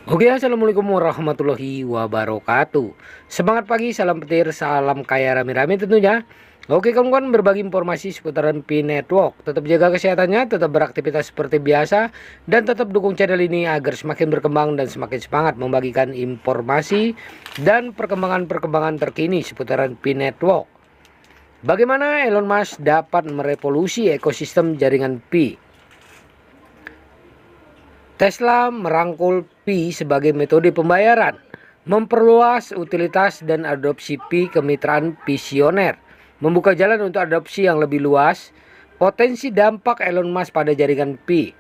Oke, assalamualaikum warahmatullahi wabarakatuh. Semangat pagi, salam petir, salam kaya rame-rame tentunya. Oke kawan-kawan, berbagi informasi seputaran Pi Network. Tetap jaga kesehatannya, tetap beraktivitas seperti biasa, dan tetap dukung channel ini agar semakin berkembang dan semakin semangat membagikan informasi dan perkembangan-perkembangan terkini seputaran Pi Network. Bagaimana Elon Musk dapat merevolusi ekosistem jaringan Pi? Tesla merangkul Pi sebagai metode pembayaran, memperluas utilitas dan adopsi Pi kemitraan visioner, membuka jalan untuk adopsi yang lebih luas, potensi dampak Elon Musk pada jaringan Pi.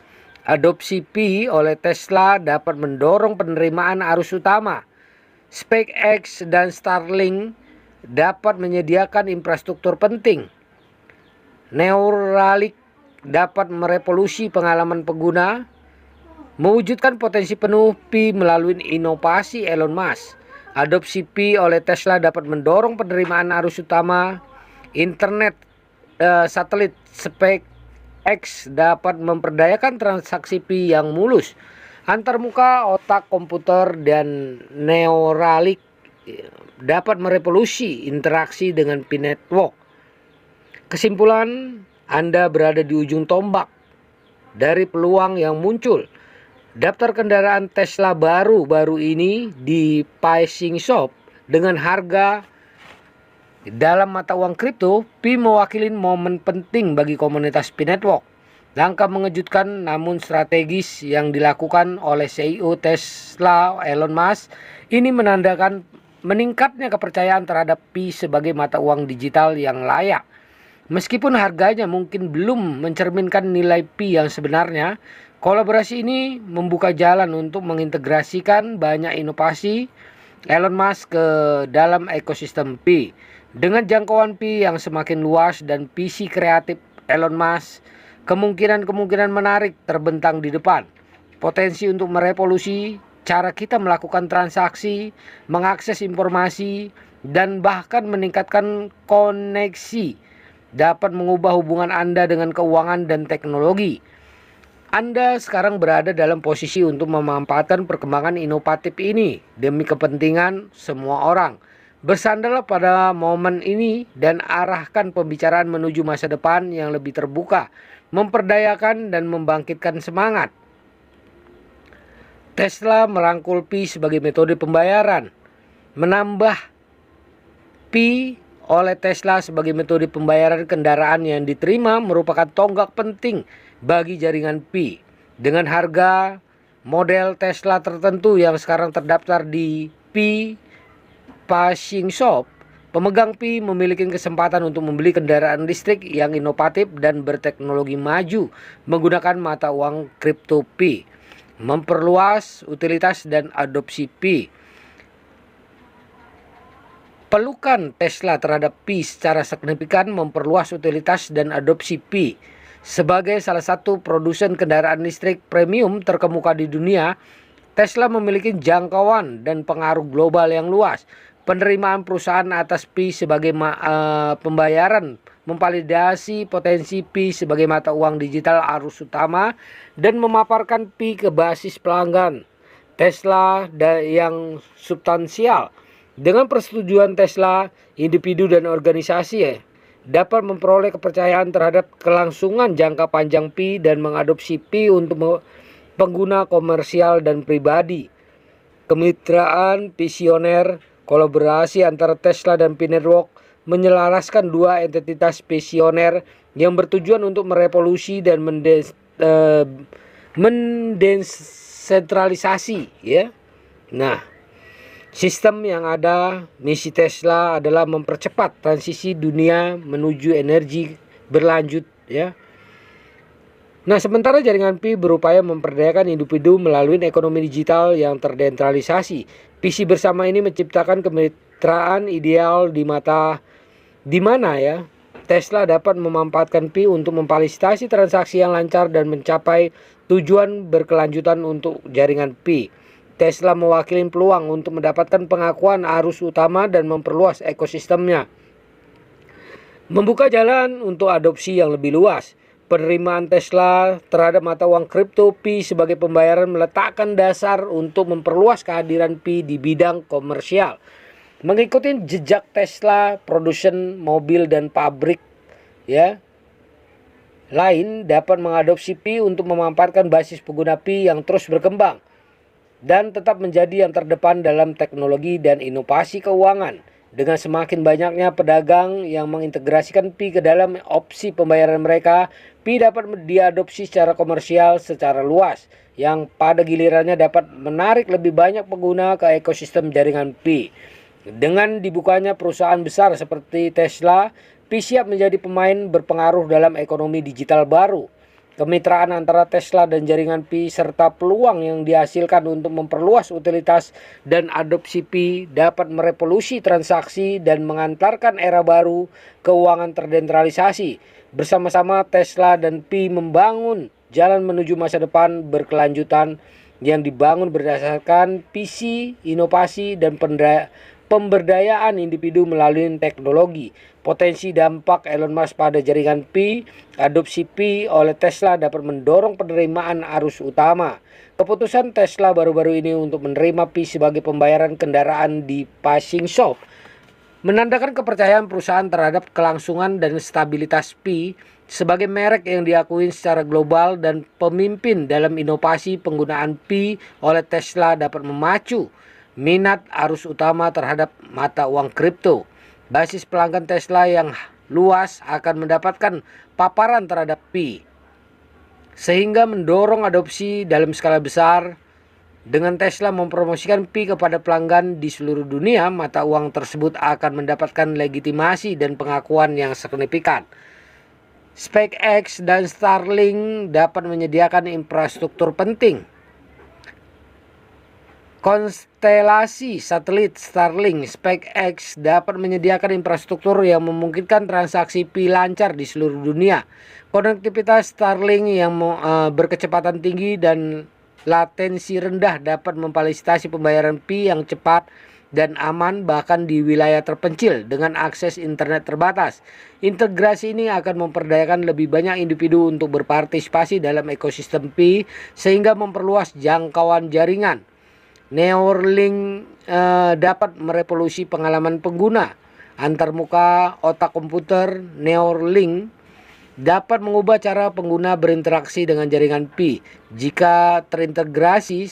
Adopsi Pi oleh Tesla dapat mendorong penerimaan arus utama. SpaceX dan Starlink dapat menyediakan infrastruktur penting. Neuralink dapat merevolusi pengalaman pengguna, mewujudkan potensi penuh Pi melalui inovasi Elon Musk. Adopsi Pi oleh Tesla dapat mendorong penerimaan arus utama. Internet satelit SpaceX dapat memperdayakan transaksi Pi yang mulus. Antarmuka otak komputer dan Neuralink dapat merevolusi interaksi dengan Pi Network. Kesimpulan, Anda berada di ujung tombak dari peluang yang muncul. Daftar kendaraan Tesla baru ini di Picing Shop dengan harga dalam mata uang kripto. Pi mewakili momen penting bagi komunitas Pi Network. Langkah mengejutkan namun strategis yang dilakukan oleh CEO Tesla Elon Musk ini menandakan meningkatnya kepercayaan terhadap Pi sebagai mata uang digital yang layak. Meskipun harganya mungkin belum mencerminkan nilai Pi yang sebenarnya, kolaborasi ini membuka jalan untuk mengintegrasikan banyak inovasi Elon Musk ke dalam ekosistem Pi. Dengan jangkauan Pi yang semakin luas dan visi kreatif Elon Musk, kemungkinan-kemungkinan menarik terbentang di depan. Potensi untuk merevolusi cara kita melakukan transaksi, mengakses informasi, dan bahkan meningkatkan koneksi dapat mengubah hubungan Anda dengan keuangan dan teknologi. Anda sekarang berada dalam posisi untuk memanfaatkan perkembangan inovatif ini demi kepentingan semua orang. Bersandarlah pada momen ini dan arahkan pembicaraan menuju masa depan yang lebih terbuka, memperdayakan dan membangkitkan semangat. Tesla merangkul Pi sebagai metode pembayaran, menambah Pi oleh Tesla sebagai metode pembayaran kendaraan yang diterima merupakan tonggak penting bagi jaringan Pi. Dengan harga model Tesla tertentu yang sekarang terdaftar di Pi Picing Shop, pemegang Pi memiliki kesempatan untuk membeli kendaraan listrik yang inovatif dan berteknologi maju menggunakan mata uang kripto Pi, memperluas utilitas dan adopsi Pi. Pelukan Tesla terhadap Pi secara signifikan memperluas utilitas dan adopsi Pi. Sebagai salah satu produsen kendaraan listrik premium terkemuka di dunia, Tesla memiliki jangkauan dan pengaruh global yang luas. Penerimaan perusahaan atas Pi sebagai pembayaran memvalidasi potensi Pi sebagai mata uang digital arus utama dan memaparkan Pi ke basis pelanggan Tesla yang substansial. Dengan persetujuan Tesla, individu dan organisasi dapat memperoleh kepercayaan terhadap kelangsungan jangka panjang Pi dan mengadopsi Pi untuk pengguna komersial dan pribadi. Kemitraan visioner, kolaborasi antara Tesla dan Pi Network menyelaraskan dua entitas visioner yang bertujuan untuk merevolusi dan mendesentralisasi, ya. Nah, sistem yang ada, misi Tesla adalah mempercepat transisi dunia menuju energi berlanjut, ya. Nah, sementara jaringan Pi berupaya memperdayakan individu melalui ekonomi digital yang terdesentralisasi. Visi bersama ini menciptakan kemitraan ideal di mana ya Tesla dapat memanfaatkan Pi untuk memfasilitasi transaksi yang lancar dan mencapai tujuan berkelanjutan untuk jaringan Pi. Tesla mewakili peluang untuk mendapatkan pengakuan arus utama dan memperluas ekosistemnya, membuka jalan untuk adopsi yang lebih luas. Penerimaan Tesla terhadap mata uang kripto Pi sebagai pembayaran meletakkan dasar untuk memperluas kehadiran Pi di bidang komersial. Mengikuti jejak Tesla, produsen mobil dan pabrik lain dapat mengadopsi Pi untuk memanfaatkan basis pengguna Pi yang terus berkembang dan tetap menjadi yang terdepan dalam teknologi dan inovasi keuangan. Dengan semakin banyaknya pedagang yang mengintegrasikan Pi ke dalam opsi pembayaran mereka, Pi dapat diadopsi secara komersial secara luas, yang pada gilirannya dapat menarik lebih banyak pengguna ke ekosistem jaringan Pi. Dengan dibukanya perusahaan besar seperti Tesla, Pi siap menjadi pemain berpengaruh dalam ekonomi digital baru. Kemitraan antara Tesla dan jaringan Pi serta peluang yang dihasilkan untuk memperluas utilitas dan adopsi Pi dapat merevolusi transaksi dan mengantarkan era baru keuangan terdesentralisasi. Bersama-sama Tesla dan Pi membangun jalan menuju masa depan berkelanjutan yang dibangun berdasarkan visi, inovasi, dan pemberdayaan individu melalui teknologi. Potensi dampak Elon Musk pada jaringan Pi, adopsi Pi oleh Tesla dapat mendorong penerimaan arus utama. Keputusan Tesla baru-baru ini untuk menerima Pi sebagai pembayaran kendaraan di passing shop menandakan kepercayaan perusahaan terhadap kelangsungan dan stabilitas Pi sebagai merek yang diakui secara global, dan pemimpin dalam inovasi penggunaan Pi oleh Tesla dapat memacu minat arus utama terhadap mata uang kripto. Basis pelanggan Tesla yang luas akan mendapatkan paparan terhadap Pi, sehingga mendorong adopsi dalam skala besar. Dengan Tesla mempromosikan Pi kepada pelanggan di seluruh dunia, mata uang tersebut akan mendapatkan legitimasi dan pengakuan yang signifikan. SpaceX dan Starlink dapat menyediakan infrastruktur penting. Konstelasi satelit Starlink SpaceX dapat menyediakan infrastruktur yang memungkinkan transaksi Pi lancar di seluruh dunia. Konektivitas Starlink yang berkecepatan tinggi dan latensi rendah dapat memfasilitasi pembayaran Pi yang cepat dan aman bahkan di wilayah terpencil dengan akses internet terbatas. Integrasi ini akan memperdayakan lebih banyak individu untuk berpartisipasi dalam ekosistem Pi sehingga memperluas jangkauan jaringan. Neuralink dapat merevolusi pengalaman pengguna. Antarmuka otak komputer Neuralink dapat mengubah cara pengguna berinteraksi dengan jaringan Pi. Jika terintegrasi,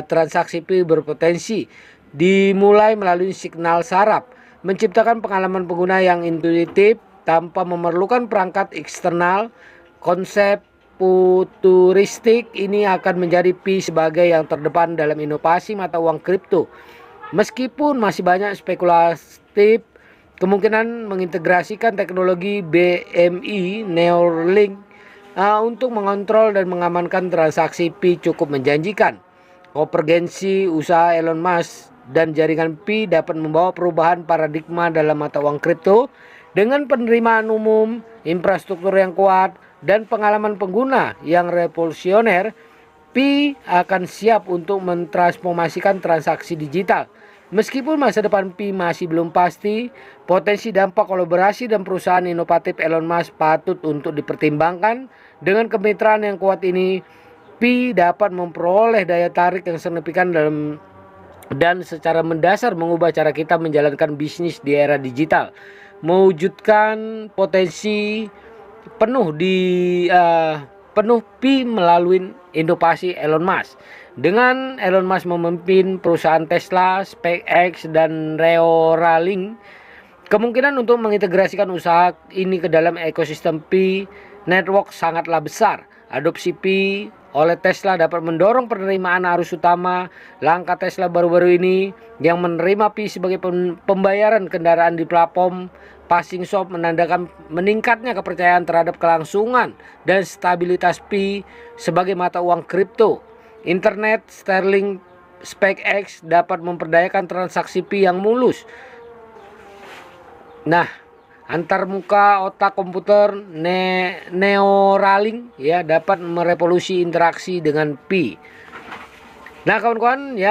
transaksi Pi berpotensi dimulai melalui signal saraf, menciptakan pengalaman pengguna yang intuitif tanpa memerlukan perangkat eksternal. Konsep futuristik ini akan menjadi Pi sebagai yang terdepan dalam inovasi mata uang kripto. Meskipun masih banyak spekulatif kemungkinan mengintegrasikan teknologi BMI Neuralink untuk mengontrol dan mengamankan transaksi Pi cukup menjanjikan. Konvergensi usaha Elon Musk dan jaringan Pi dapat membawa perubahan paradigma dalam mata uang kripto dengan penerimaan umum, infrastruktur yang kuat, dan pengalaman pengguna yang revolusioner. Pi akan siap untuk mentransformasikan transaksi digital. Meskipun masa depan Pi masih belum pasti, potensi dampak kolaborasi dan perusahaan inovatif Elon Musk patut untuk dipertimbangkan. Dengan kemitraan yang kuat ini, Pi dapat memperoleh daya tarik yang signifikan dan secara mendasar mengubah cara kita menjalankan bisnis di era digital, mewujudkan potensi penuh Pi melalui inovasi Elon Musk. Dengan Elon Musk memimpin perusahaan Tesla, SpaceX, dan Neuralink, kemungkinan untuk mengintegrasikan usaha ini ke dalam ekosistem Pi Network sangatlah besar. Adopsi Pi oleh Tesla dapat mendorong penerimaan arus utama. Langkah Tesla baru-baru ini yang menerima Pi sebagai pembayaran kendaraan di platform passing shop menandakan meningkatnya kepercayaan terhadap kelangsungan dan stabilitas Pi sebagai mata uang kripto. Internet, Starlink, SpaceX dapat memperdayakan transaksi Pi yang mulus. Nah, antarmuka otak komputer Neuralink dapat merevolusi interaksi dengan Pi. Nah kawan-kawan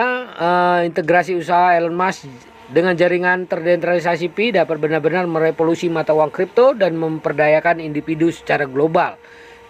integrasi usaha Elon Musk Dengan jaringan terdesentralisasi Pi dapat benar-benar merevolusi mata uang kripto dan memperdayakan individu secara global.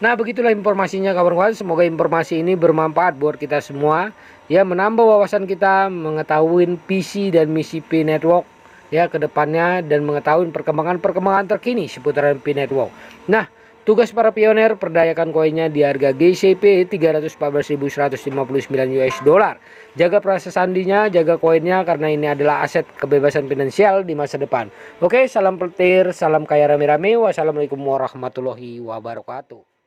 Nah, begitulah informasinya kawan-kawan. Semoga informasi ini bermanfaat buat kita semua. Ya, menambah wawasan kita mengetahui visi dan misi Pi Network ya ke depannya, dan mengetahui perkembangan terkini seputaran Pi Network. Nah, tugas para pioner perdayakan koinnya di harga GCP 314.159 US dollar. Jaga proses sandinya, jaga koinnya karena ini adalah aset kebebasan finansial di masa depan. Oke, salam petir, salam kaya rame-rame. Wassalamualaikum warahmatullahi wabarakatuh.